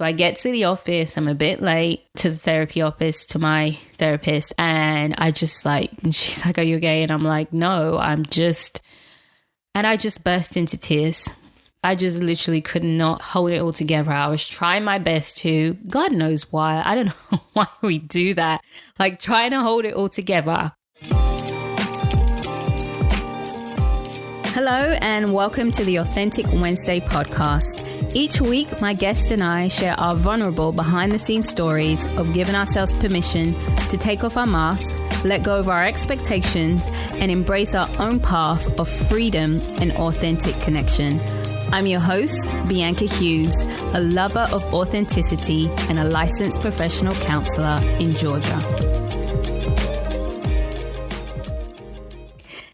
So I get to the office, I'm a bit late to the therapy office, to my therapist. And she's like, are you okay? And I'm like, no, and I just burst into tears. I just literally could not hold it all together. I was trying my best to, God knows why. I don't know why we do that. Like trying to hold it all together. Hello and welcome to the Authentic Wednesday podcast. Each week, my guests and I share our vulnerable behind-the-scenes stories of giving ourselves permission to take off our masks, let go of our expectations, and embrace our own path of freedom and authentic connection. I'm your host, Bianca Hughes, a lover of authenticity and a licensed professional counselor in Georgia.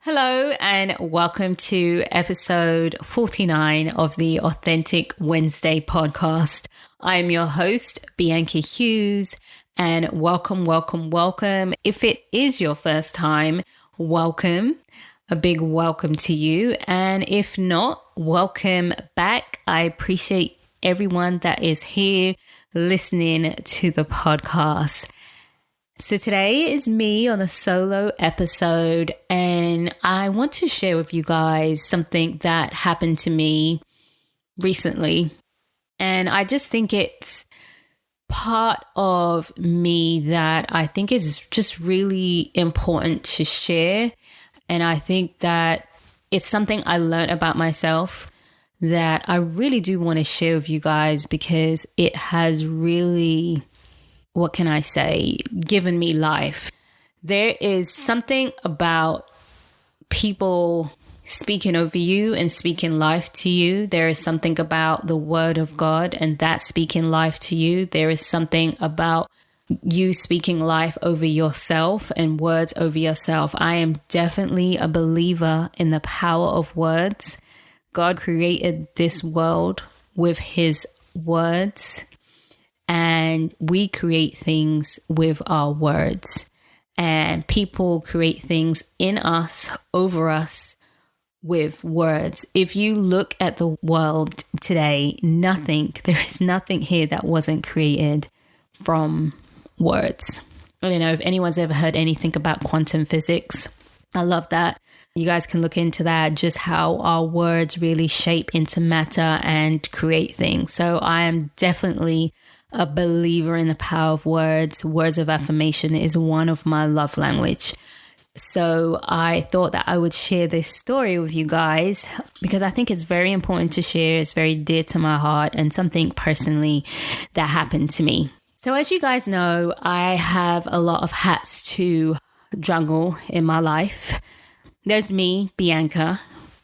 Hello and welcome to episode 49 of the Authentic Wednesday podcast. I am your host, Bianca Hughes, and welcome. If it is your first time, welcome. A big welcome to you. And if not, welcome back. I appreciate everyone that is here listening to the podcast. So today is me on a solo episode, and I want to share with you guys something that happened to me recently. And I just think it's part of me that I think is just really important to share. And I think that it's something I learned about myself that I really do want to share with you guys because it has really, what can I say, given me life. There is something about people speaking over you and speaking life to you. There is something about the word of God and that speaking life to you. There is something about you speaking life over yourself and words over yourself. I am definitely a believer in the power of words. God created this world with his words, and we create things with our words, and people create things in us, over us, with words. If you look at the world today, there is nothing here that wasn't created from words. I don't know if anyone's ever heard anything about quantum physics. I love that. You guys can look into that, just how our words really shape into matter and create things. So I am definitely a believer in the power of words. Words of affirmation is one of my love language. So I thought that I would share this story with you guys because I think it's very important to share. It's very dear to my heart and something personally that happened to me. So as you guys know, I have a lot of hats to juggle in my life. There's me, Bianca,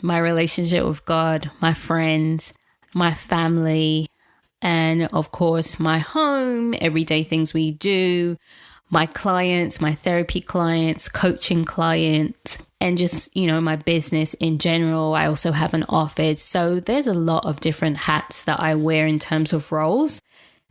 my relationship with God, my friends, my family, and of course, my home, everyday things we do, my clients, my therapy clients, coaching clients, and just, my business in general. I also have an office. So there's a lot of different hats that I wear in terms of roles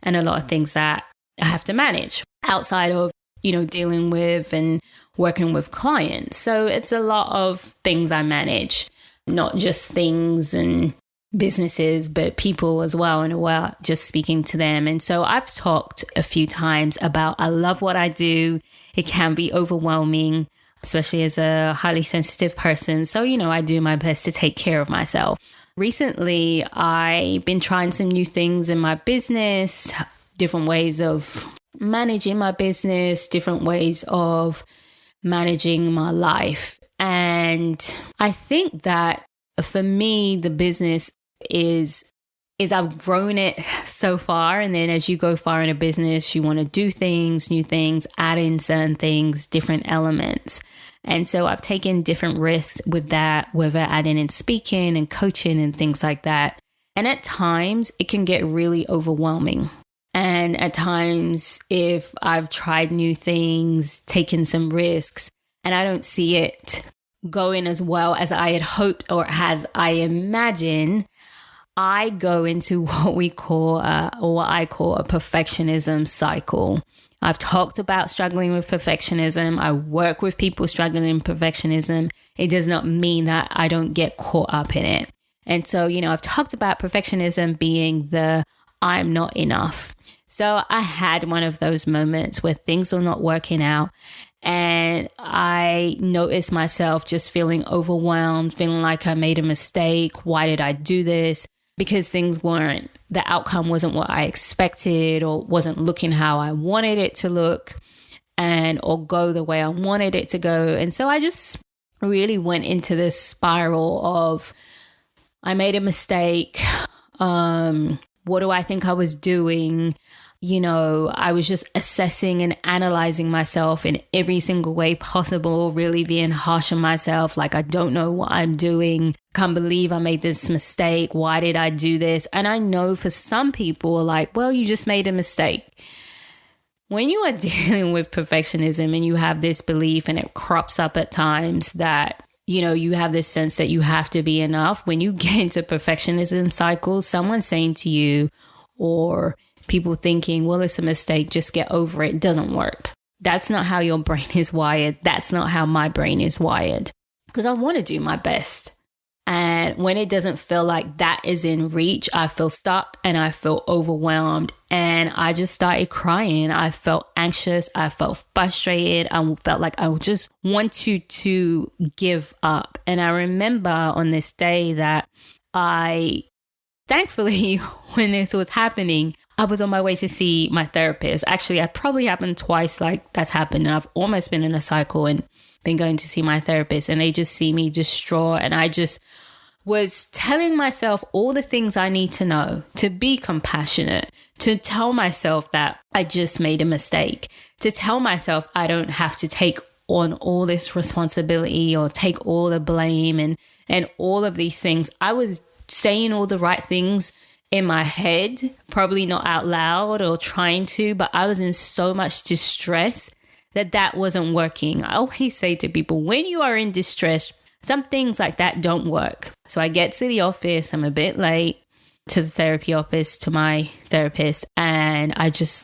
and a lot of things that I have to manage outside of, dealing with and working with clients. So it's a lot of things I manage, not just things and businesses, but people as well, and just speaking to them. And so I've talked a few times about I love what I do. It can be overwhelming, especially as a highly sensitive person. So, I do my best to take care of myself. Recently, I've been trying some new things in my business, different ways of managing my business, different ways of managing my life. And I think that for me, the business is I've grown it so far. And then as you go far in a business, you want to do things, new things, add in certain things, different elements. And so I've taken different risks with that, whether adding in speaking and coaching and things like that. And at times it can get really overwhelming. And at times, if I've tried new things, taken some risks, and I don't see it going as well as I had hoped or as I imagined, I go into what I call a perfectionism cycle. I've talked about struggling with perfectionism. I work with people struggling with perfectionism. It does not mean that I don't get caught up in it. And so, I've talked about perfectionism being the I'm not enough. So I had one of those moments where things were not working out. And I noticed myself just feeling overwhelmed, feeling like I made a mistake. Why did I do this? Because the outcome wasn't what I expected, or wasn't looking how I wanted it to look, or go the way I wanted it to go. And so I just really went into this spiral of, I made a mistake. What do I think I was doing? I was just assessing and analyzing myself in every single way possible, really being harsh on myself. Like, I don't know what I'm doing. Can't believe I made this mistake. Why did I do this? And I know for some people, like, well, you just made a mistake. When you are dealing with perfectionism and you have this belief, and it crops up at times that, you have this sense that you have to be enough. When you get into perfectionism cycles, someone saying to you, or people thinking, well, it's a mistake, just get over it, doesn't work. That's not how your brain is wired. That's not how my brain is wired, because I want to do my best. And when it doesn't feel like that is in reach, I feel stuck and I feel overwhelmed. And I just started crying. I felt anxious. I felt frustrated. I felt like I just wanted to give up. And I remember on this day that thankfully, when this was happening, I was on my way to see my therapist. Actually, it probably happened twice, like that's happened. And I've almost been in a cycle and been going to see my therapist, and they just see me distraught. And I just was telling myself all the things I need to know, to be compassionate, to tell myself that I just made a mistake, to tell myself I don't have to take on all this responsibility or take all the blame and all of these things. I was saying all the right things in my head, probably not out loud or trying to, but I was in so much distress that wasn't working. I always say to people, when you are in distress, some things like that don't work. So I get to the office, I'm a bit late to the therapy office, to my therapist, and and she's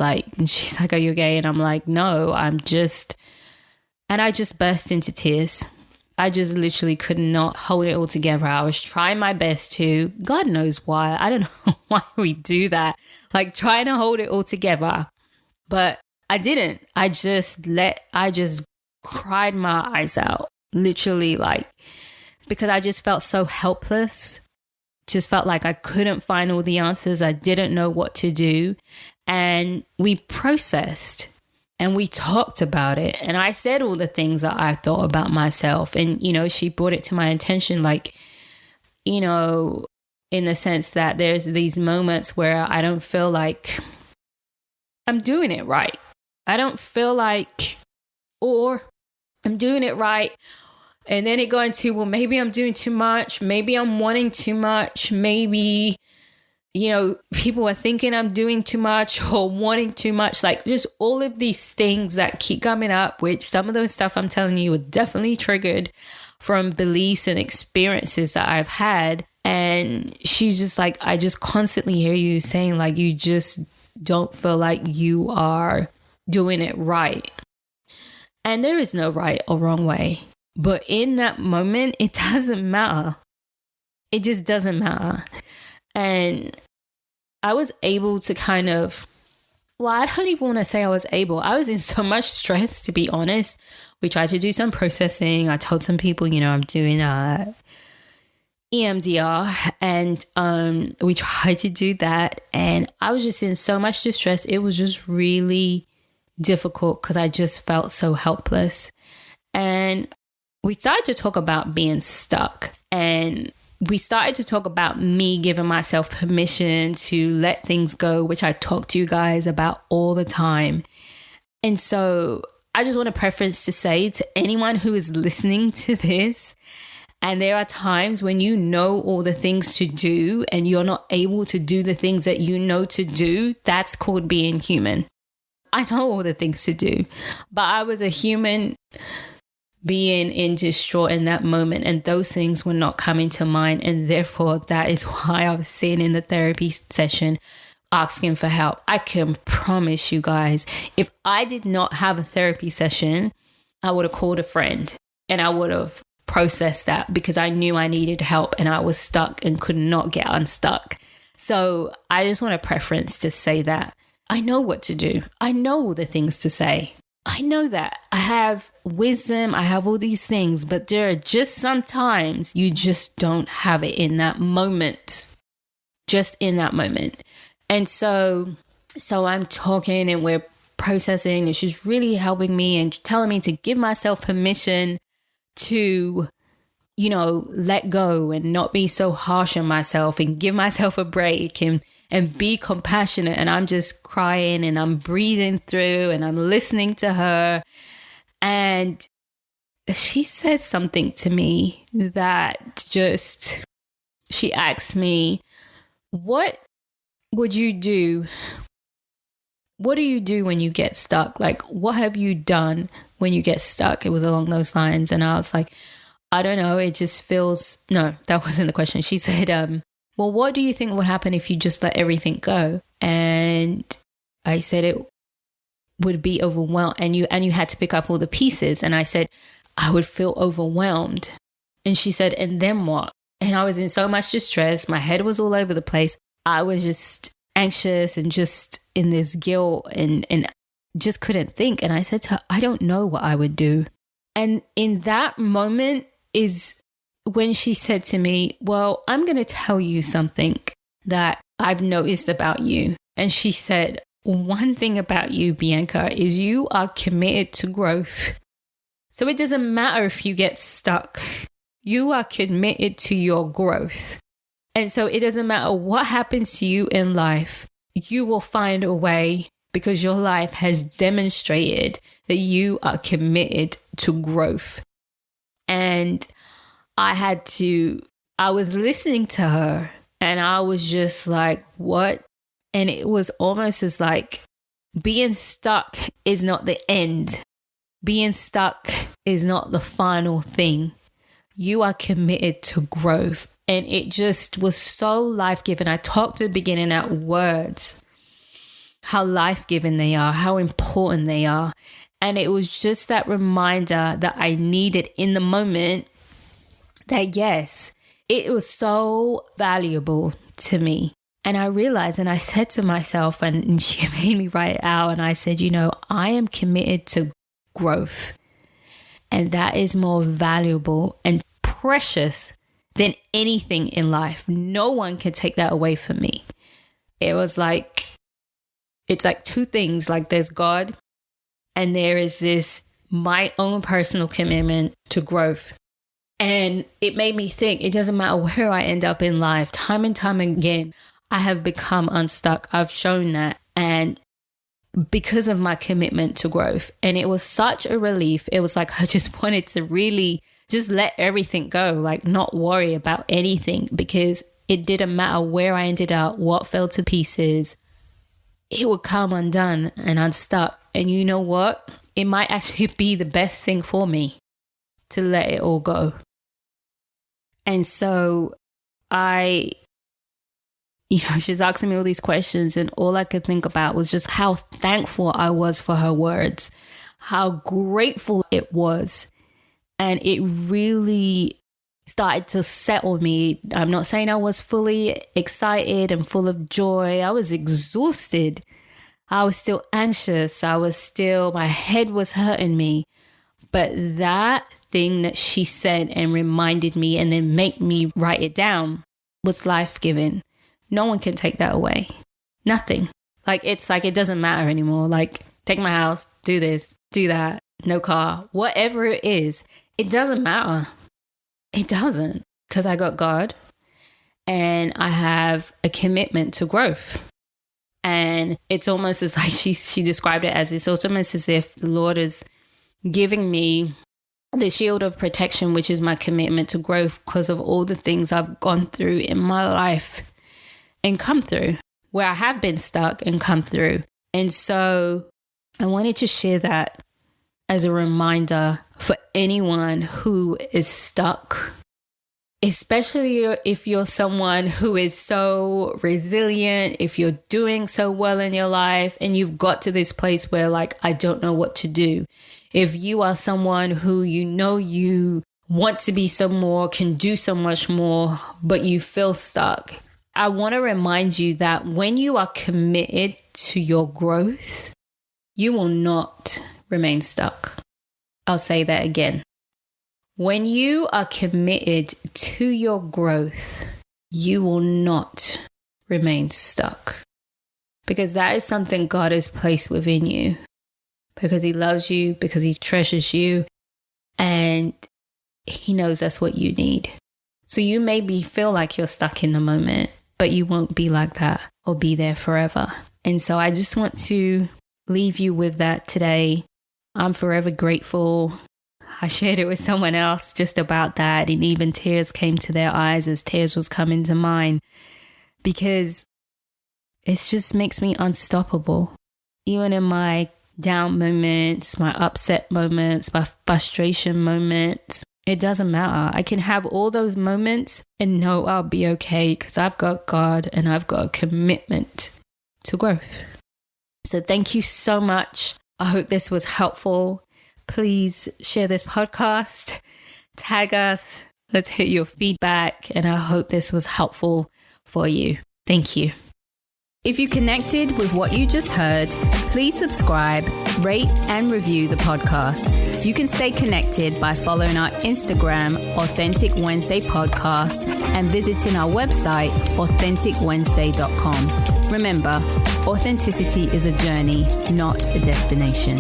like, are you okay? And I'm like, no, and I just burst into tears. I just literally could not hold it all together. I was trying my best to, God knows why. I don't know why we do that. Like, trying to hold it all together. But I didn't. I just cried my eyes out, literally, because I just felt so helpless. Just felt like I couldn't find all the answers. I didn't know what to do. And we processed and we talked about it. And I said all the things that I thought about myself. And, she brought it to my attention, in the sense that there's these moments where I don't feel like I'm doing it right. I don't feel like, or I'm doing it right. And then it go into, well, maybe I'm doing too much. Maybe I'm wanting too much. Maybe, people are thinking I'm doing too much or wanting too much. Like, just all of these things that keep coming up, which some of those stuff I'm telling you were definitely triggered from beliefs and experiences that I've had. And she's just like, I just constantly hear you saying, like, you just don't feel like you are doing it right. And there is no right or wrong way. But in that moment, it doesn't matter. It just doesn't matter. And I was able to I don't even want to say I was able. I was in so much stress, to be honest. We tried to do some processing. I told some people, I'm doing EMDR, and we tried to do that. And I was just in so much distress. It was just really difficult because I just felt so helpless. And we started to talk about being stuck, and we started to talk about me giving myself permission to let things go, which I talk to you guys about all the time. And so I just want to preface to say to anyone who is listening to this, and there are times when you know all the things to do and you're not able to do the things that you know to do, that's called being human. I know all the things to do, but I was a human being in distraught in that moment, and those things were not coming to mind. And therefore, that is why I was sitting in the therapy session asking for help. I can promise you guys, if I did not have a therapy session, I would have called a friend and I would have processed that, because I knew I needed help and I was stuck and could not get unstuck. So I just want a preference to say that I know what to do. I know all the things to say. I know that I have wisdom. I have all these things, but there are just sometimes you just don't have it in that moment, just in that moment. And so I'm talking and we're processing, and she's really helping me and telling me to give myself permission to, let go and not be so harsh on myself and give myself a break and be compassionate. And I'm just crying and I'm breathing through and I'm listening to her. And she says something to me that she asked me, what would you do? What do you do when you get stuck? Like, what have you done when you get stuck? It was along those lines. And I was like, I don't know. It just feels, no, that wasn't the question. She said, well, what do you think would happen if you just let everything go? And I said it would be overwhelmed, and you had to pick up all the pieces. And I said, I would feel overwhelmed. And she said, and then what? And I was in so much distress. My head was all over the place. I was just anxious and just in this guilt and just couldn't think. And I said to her, I don't know what I would do. And in that moment is when she said to me, well, I'm going to tell you something that I've noticed about you. And she said, one thing about you, Bianca, is you are committed to growth. So it doesn't matter if you get stuck. You are committed to your growth. And so it doesn't matter what happens to you in life, you will find a way, because your life has demonstrated that you are committed to growth. And I was listening to her and I was just like, what? And it was almost as like being stuck is not the end. Being stuck is not the final thing. You are committed to growth. And it just was so life-giving. I talked at the beginning at words, how life-giving they are, how important they are. And it was just that reminder that I needed in the moment that, yes, it was so valuable to me. And I realized, and I said to myself, and she made me write it out, and I said, I am committed to growth. And that is more valuable and precious than anything in life. No one can take that away from me. It's like two things, like there's God and there is this, my own personal commitment to growth. And it made me think, it doesn't matter where I end up in life, time and time again, I have become unstuck. I've shown that. And because of my commitment to growth. And it was such a relief. It was like I just wanted to really just let everything go, like not worry about anything, because it didn't matter where I ended up, what fell to pieces, it would come undone and unstuck. And you know what? It might actually be the best thing for me to let it all go. And so she's asking me all these questions, and all I could think about was just how thankful I was for her words, how grateful it was. And it really started to settle me. I'm not saying I was fully excited and full of joy. I was exhausted. I was still anxious. My head was hurting me. But that thing that she said and reminded me and then made me write it down was life-giving. No one can take that away. Nothing. It's like it doesn't matter anymore. Like, take my house, do this, do that, no car, whatever it is. It doesn't matter. It doesn't, because I got God and I have a commitment to growth. And it's almost as like she described it as, it's almost as if the Lord is giving me the shield of protection, which is my commitment to growth, because of all the things I've gone through in my life and come through, where I have been stuck and come through. And so I wanted to share that as a reminder for anyone who is stuck, especially if you're someone who is so resilient, if you're doing so well in your life and you've got to this place where I don't know what to do. If you are someone who you want to be some more, can do so much more, but you feel stuck, I want to remind you that when you are committed to your growth, you will not remain stuck. I'll say that again. When you are committed to your growth, you will not remain stuck. Because that is something God has placed within you. Because He loves you, because He treasures you, and He knows that's what you need. So you maybe feel like you're stuck in the moment, but you won't be like that or be there forever. And so I just want to leave you with that today. I'm forever grateful. I shared it with someone else just about that, and even tears came to their eyes as tears was coming to mine, because it just makes me unstoppable. Even in my down moments, my upset moments, my frustration moments, it doesn't matter. I can have all those moments and know I'll be okay because I've got God and I've got a commitment to growth. So thank you so much. I hope this was helpful. Please share this podcast, tag us, let's hear your feedback, and I hope this was helpful for you. Thank you. If you connected with what you just heard, please subscribe, rate, and review the podcast. You can stay connected by following our Instagram, Authentic Wednesday Podcast, and visiting our website, AuthenticWednesday.com. Remember, authenticity is a journey, not a destination.